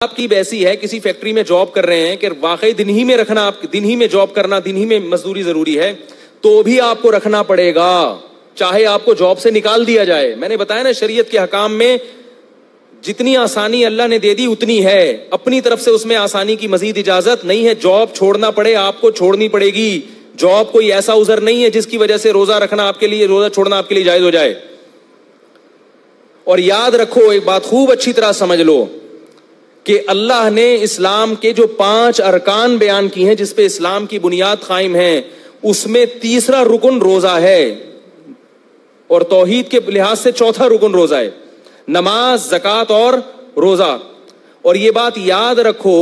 آپ کی ایسی ہے کسی فیکٹری میں جاب کر رہے ہیں کہ واقعی دن ہی میں رکھنا، آپ دن ہی میں جاب کرنا، دن ہی میں مزدوری ضروری ہے، تو بھی آپ کو رکھنا پڑے گا، چاہے آپ کو جاب سے نکال دیا جائے. میں نے بتایا نا شریعت کے حکام میں جتنی آسانی اللہ نے دے دی اتنی ہے، اپنی طرف سے اس میں آسانی کی مزید اجازت نہیں ہے. جاب چھوڑنا پڑے آپ کو چھوڑنی پڑے گی. جاب کوئی ایسا عذر نہیں ہے جس کی وجہ سے روزہ رکھنا آپ کے لیے، روزہ چھوڑنا آپ کے لیے جائز ہو جائے. اور یاد رکھو ایک بات خوب اچھی طرح سمجھ لو کہ اللہ نے اسلام کے جو 5 ارکان بیان کی ہیں جس پہ اسلام کی بنیاد قائم ہے، اس میں تیسرا رکن روزہ ہے، اور توحید کے لحاظ سے چوتھا رکن روزہ ہے، نماز، زکوٰۃ اور روزہ. اور یہ بات یاد رکھو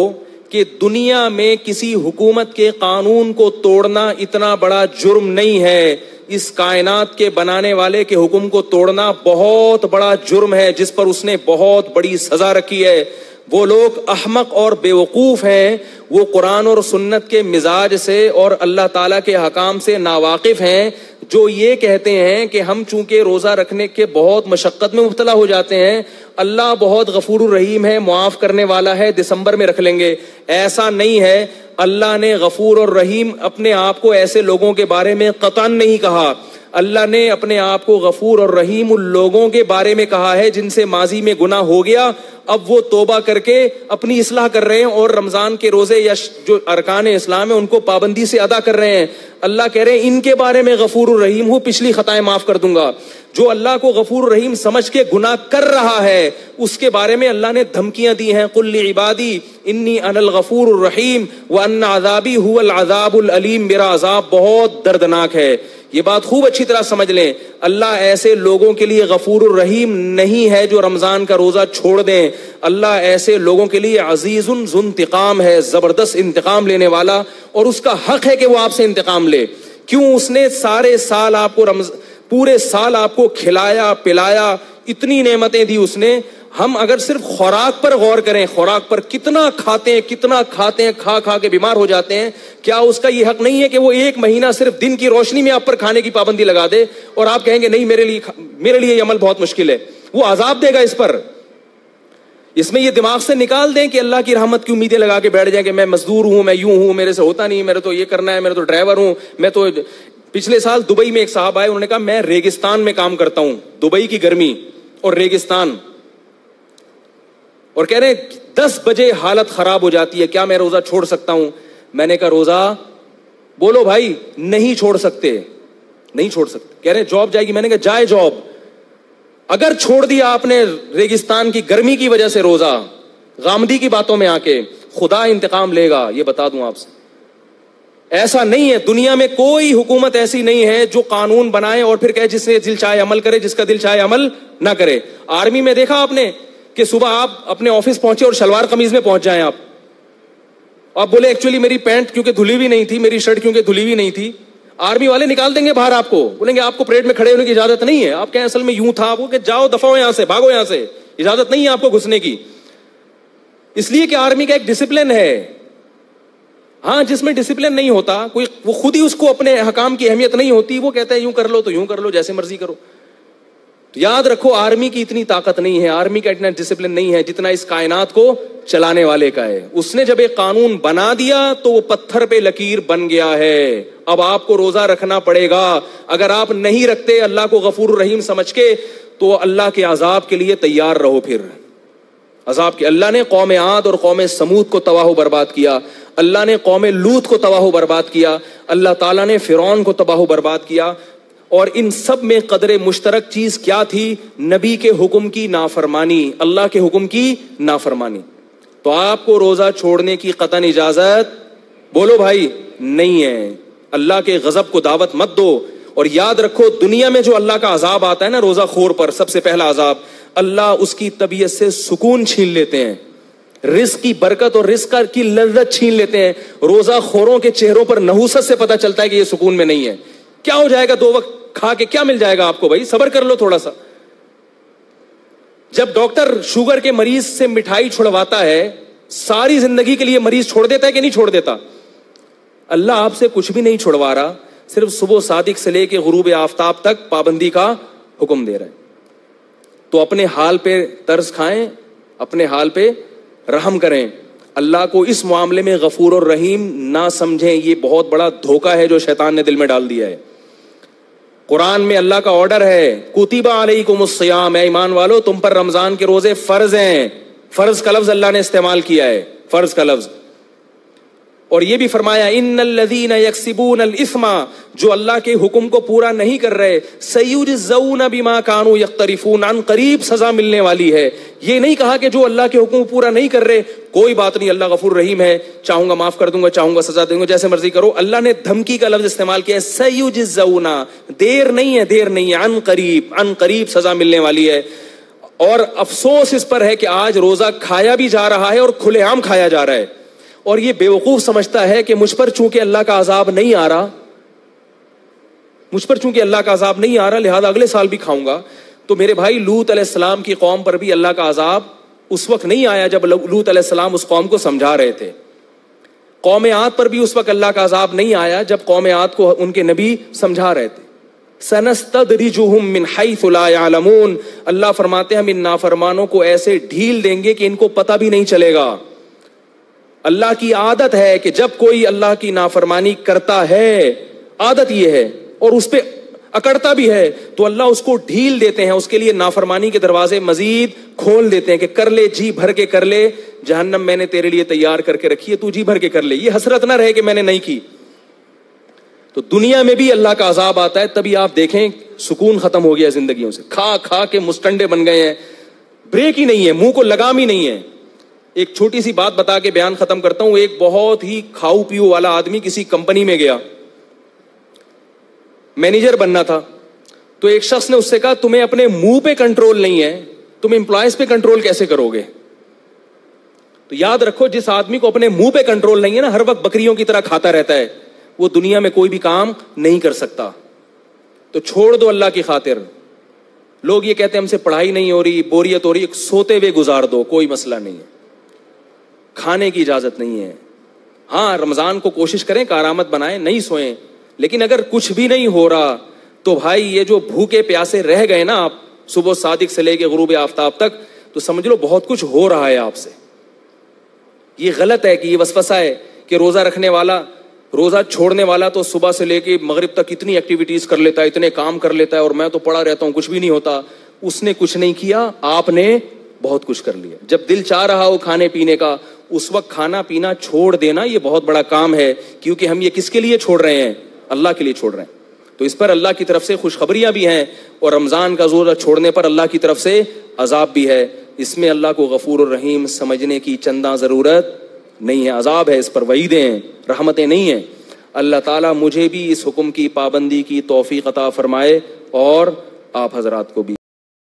کہ دنیا میں کسی حکومت کے قانون کو توڑنا اتنا بڑا جرم نہیں ہے. اس کائنات کے بنانے والے کے حکم کو توڑنا بہت بڑا جرم ہے جس پر اس نے بہت بڑی سزا رکھی ہے. وہ لوگ احمق اور بیوقوف ہیں، وہ قرآن اور سنت کے مزاج سے اور اللہ تعالیٰ کے حکام سے ناواقف ہیں، جو یہ کہتے ہیں کہ ہم چونکہ روزہ رکھنے کے بہت مشقت میں مبتلا ہو جاتے ہیں، اللہ بہت غفور الرحیم ہے، معاف کرنے والا ہے، دسمبر میں رکھ لیں گے. ایسا نہیں ہے. اللہ نے غفور اور رحیم اپنے آپ کو ایسے لوگوں کے بارے میں قطعاً نہیں کہا. اللہ نے اپنے آپ کو غفور اور رحیم ان لوگوں کے بارے میں کہا ہے جن سے ماضی میں گناہ ہو گیا، اب وہ توبہ کر کے اپنی اصلاح کر رہے ہیں اور رمضان کے روزے یا جو ارکان اسلام ہے ان کو پابندی سے ادا کر رہے ہیں. اللہ کہہ رہے ہیں ان کے بارے میں غفور الرحیم ہوں، پچھلی خطائیں معاف کر دوں گا. جو اللہ کو غفور الرحیم سمجھ کے گناہ کر رہا ہے اس کے بارے میں اللہ نے دھمکیاں دی ہیں. قل لعبادی انی انا الغفور الرحیم وان عذابی هو العذاب العلیم. میرا عذاب بہت دردناک ہے. یہ بات خوب اچھی طرح سمجھ لیں، اللہ ایسے لوگوں کے لیے غفور الرحیم نہیں ہے جو رمضان کا روزہ چھوڑ دیں. اللہ ایسے لوگوں کے لیے عزیز ذو انتقام ہے، زبردست انتقام لینے والا، اور اس کا حق ہے کہ وہ آپ سے انتقام لے. کیوں؟ اس نے سارے سال آپ کو پورے سال آپ کو کھلایا پلایا، اتنی نعمتیں دی اس نے. ہم اگر صرف خوراک پر غور کریں، خوراک پر کتنا کھاتے ہیں، کھا کے بیمار ہو جاتے ہیں. کیا اس کا یہ حق نہیں ہے کہ وہ 1 مہینہ صرف دن کی روشنی میں آپ پر کھانے کی پابندی لگا دے اور آپ کہیں گے نہیں میرے لیے یہ عمل بہت مشکل ہے؟ وہ عذاب دے گا اس پر. اس میں یہ دماغ سے نکال دیں کہ اللہ کی رحمت کی امیدیں لگا کے بیٹھ جائیں کہ میں مزدور ہوں، میں یوں ہوں، میرے سے ہوتا نہیں، میرے تو یہ کرنا ہے، میرے تو ڈرائیور ہوں، میں تو. پچھلے سال دبئی میں ایک صاحب آئے، انہوں نے کہا میں ریگستان میں کام کرتا ہوں، دبئی کی گرمی اور ریگستان، اور کہہ رہے ہیں 10 بجے حالت خراب ہو جاتی ہے، کیا میں روزہ چھوڑ سکتا ہوں؟ میں نے کہا روزہ بولو بھائی، نہیں چھوڑ سکتے. کہہ رہے ہیں جاب جائے گی. میں نے کہا جائے جاب. اگر چھوڑ دیا آپ نے ریگستان کی گرمی کی وجہ سے روزہ، غامدی کی باتوں میں آ کے، خدا انتقام لے گا، یہ بتا دوں آپ سے. ایسا نہیں ہے، دنیا میں کوئی حکومت ایسی نہیں ہے جو قانون بنائے اور پھر کہے جس سے دل چاہے عمل کرے، جس کا دل چاہے عمل نہ کرے. آرمی میں دیکھا آپ نے کہ صبح آپ اپنے آفس پہنچے اور شلوار قمیض میں پہنچ جائیں آپ بولے ایکچولی میری پینٹ کیونکہ دھلی ہوئی نہیں تھی، میری شرٹ کیونکہ دھلی ہوئی نہیں تھی، آرمی والے نکال دیں گے باہر، آپ کو بولیں گے آپ کو پریڈ میں کھڑے ہونے کی اجازت نہیں ہے. آپ کہیں اصل میں یوں تھا، وہ کہ جاؤ دفعہ یہاں سے، بھاگو یہاں سے، اجازت نہیں ہے آپ کو گھسنے کی. اس لیے کہ آرمی کا ایک ڈسپلن ہے. ہاں جس میں ڈسپلن نہیں ہوتا، کوئی وہ خود ہی اس کو اپنے حکام کی اہمیت نہیں ہوتی، وہ کہتا ہے یوں کر لو تو یوں کر لو، جیسے مرضی کرو. تو یاد رکھو آرمی کی اتنی طاقت نہیں ہے، آرمی کا اتنا ڈسپلن نہیں ہے جتنا اس کائنات کو چلانے والے کا ہے. اس نے جب ایک قانون بنا دیا تو وہ پتھر پہ لکیر بن گیا ہے. اب آپ کو روزہ رکھنا پڑے گا. اگر آپ نہیں رکھتے اللہ کو غفور الرحیم سمجھ کے تو اللہ کے عذاب کے لیے تیار رہو. پھر عذاب کے اللہ نے قوم عاد اور قوم سمود کو تباہ و برباد کیا، اللہ نے قوم لوط کو تباہ و برباد کیا، اللہ تعالیٰ نے فرعون کو تباہ و برباد کیا. اور ان سب میں قدر مشترک چیز کیا تھی؟ نبی کے حکم کی نافرمانی، اللہ کے حکم کی نافرمانی. تو آپ کو روزہ چھوڑنے کی قطعاً اجازت بولو بھائی نہیں ہے. اللہ کے غضب کو دعوت مت دو. اور یاد رکھو دنیا میں جو اللہ کا عذاب آتا ہے نا روزہ خور پر، سب سے پہلا عذاب اللہ اس کی طبیعت سے سکون چھین لیتے ہیں، رزق کی برکت اور رزق کی لذت چھین لیتے ہیں. روزہ خوروں کے چہروں پر نحوست سے پتہ چلتا ہے کہ یہ سکون میں نہیں ہے. کیا ہو جائے گا 2 وقت کھا کے، کیا مل جائے گا آپ کو؟ بھائی صبر کر لو تھوڑا سا. جب ڈاکٹر شوگر کے مریض سے مٹھائی چھڑواتا ہے، ساری زندگی کے لیے مریض چھوڑ دیتا ہے کہ نہیں چھوڑ دیتا؟ اللہ آپ سے کچھ بھی نہیں چھڑوا رہا، صرف صبح صادق سے لے کے غروب آفتاب تک پابندی کا حکم دے رہا ہے. تو اپنے حال پہ ترس کھائیں، اپنے حال پہ رحم کریں. اللہ کو اس معاملے میں غفور اور رحیم نہ سمجھیں, یہ بہت بڑا دھوکہ ہے جو شیطان نے دل میں ڈال دیا ہے. قرآن میں اللہ کا آرڈر ہے, کتب علیکم الصیام, اے ایمان والو تم پر رمضان کے روزے فرض ہیں. فرض کا لفظ اللہ نے استعمال کیا ہے, فرض کا لفظ. اور یہ بھی فرمایا ان الذین یکسبون الاثم, جو اللہ کے حکم کو پورا نہیں کر رہے, سیجزون بما کانوا یقترفون, عن قریب سزا ملنے والی ہے. یہ نہیں کہا کہ جو اللہ کے حکم کو پورا نہیں کر رہے کوئی بات نہیں, اللہ غفور رحیم ہے, چاہوں گا معاف کر دوں گا, چاہوں گا سزا دوں گا, جیسے مرضی کرو. اللہ نے دھمکی کا لفظ استعمال کیا ہے, سیجزون, دیر نہیں ہے, دیر نہیں ہے, عن قریب سزا ملنے والی ہے. اور افسوس اس پر ہے کہ آج روزہ کھایا بھی جا رہا ہے اور کھلے عام کھایا جا رہا ہے, اور یہ بیوقوف سمجھتا ہے کہ مجھ پر چونکہ اللہ کا عذاب نہیں آ رہا, مجھ پر چونکہ اللہ کا عذاب نہیں آ رہا لہذا اگلے سال بھی کھاؤں گا. تو میرے بھائی لوط علیہ السلام کی قوم پر بھی اللہ کا عذاب اس وقت نہیں آیا جب لوط علیہ السلام اس قوم کو سمجھا رہے تھے. قوم عاد پر بھی اس وقت اللہ کا عذاب نہیں آیا جب قوم عاد کو ان کے نبی سمجھا رہے تھے. سنستدرجہم من حیث لا یعلمون, اللہ فرماتے ہیں ہم ان نافرمانوں کو ایسے ڈھیل دیں گے کہ ان کو پتہ بھی نہیں چلے گا. اللہ کی عادت ہے کہ جب کوئی اللہ کی نافرمانی کرتا ہے, عادت یہ ہے, اور اس پہ اکڑتا بھی ہے تو اللہ اس کو ڈھیل دیتے ہیں, اس کے لیے نافرمانی کے دروازے مزید کھول دیتے ہیں کہ کر لے, جی بھر کے کر لے, جہنم میں نے تیرے لیے تیار کر کے رکھی ہے, تو جی بھر کے کر لے, یہ حسرت نہ رہے کہ میں نے نہیں کی. تو دنیا میں بھی اللہ کا عذاب آتا ہے, تبھی آپ دیکھیں سکون ختم ہو گیا زندگیوں سے, کھا کھا کے مستنڈے بن گئے ہیں, بریک ہی نہیں ہے, منہ کو لگام ہی نہیں ہے. ایک چھوٹی سی بات بتا کے بیان ختم کرتا ہوں. ایک بہت ہی کھاؤ پیو والا آدمی کسی کمپنی میں گیا, مینیجر بننا تھا, تو ایک شخص نے اس سے کہا تمہیں اپنے منہ پہ کنٹرول نہیں ہے, تم امپلائیز پہ کنٹرول کیسے کرو گے؟ تو یاد رکھو جس آدمی کو اپنے منہ پہ کنٹرول نہیں ہے نا, ہر وقت بکریوں کی طرح کھاتا رہتا ہے, وہ دنیا میں کوئی بھی کام نہیں کر سکتا. تو چھوڑ دو اللہ کی خاطر. لوگ یہ کہتے ہیں ہم سے پڑھائی نہیں ہو رہی, بوریت ہو رہی, سوتے ہوئے گزار دو, کوئی مسئلہ نہیں ہے, کھانے کی اجازت نہیں ہے. ہاں رمضان کو کوشش کریں کارآمد بنائیں, نہیں سوئیں, لیکن اگر کچھ بھی نہیں ہو رہا تو بھائی یہ جو بھوکے پیاسے رہ گئے نا آپ صبح صادق سے لے کے غروب آفتاب تک, تو سمجھ لو بہت کچھ ہو رہا ہے آپ سے. یہ غلط ہے کہ یہ وسوسہ ہے کہ روزہ رکھنے والا, روزہ چھوڑنے والا تو صبح سے لے کے مغرب تک اتنی ایکٹیویٹیز کر لیتا ہے, اتنے کام کر لیتا ہے, اور میں تو پڑا رہتا ہوں, کچھ بھی نہیں ہوتا. اس نے کچھ نہیں کیا, آپ نے بہت کچھ کر لیا. جب دل چاہ رہا ہو کھانے پینے کا اس وقت کھانا پینا چھوڑ دینا یہ بہت بڑا کام ہے, کیونکہ ہم یہ کس کے لیے چھوڑ رہے ہیں؟ اللہ کے لیے چھوڑ رہے ہیں. تو اس پر اللہ کی طرف سے خوشخبریاں بھی ہیں, اور رمضان کا روزہ چھوڑنے پر اللہ کی طرف سے عذاب بھی ہے. اس میں اللہ کو غفور الرحیم سمجھنے کی چنداں ضرورت نہیں ہے. عذاب ہے, اس پر وعیدیں ہیں, رحمتیں نہیں ہیں. اللہ تعالیٰ مجھے بھی اس حکم کی پابندی کی توفیق عطا فرمائے, اور آپ حضرات کو بھی.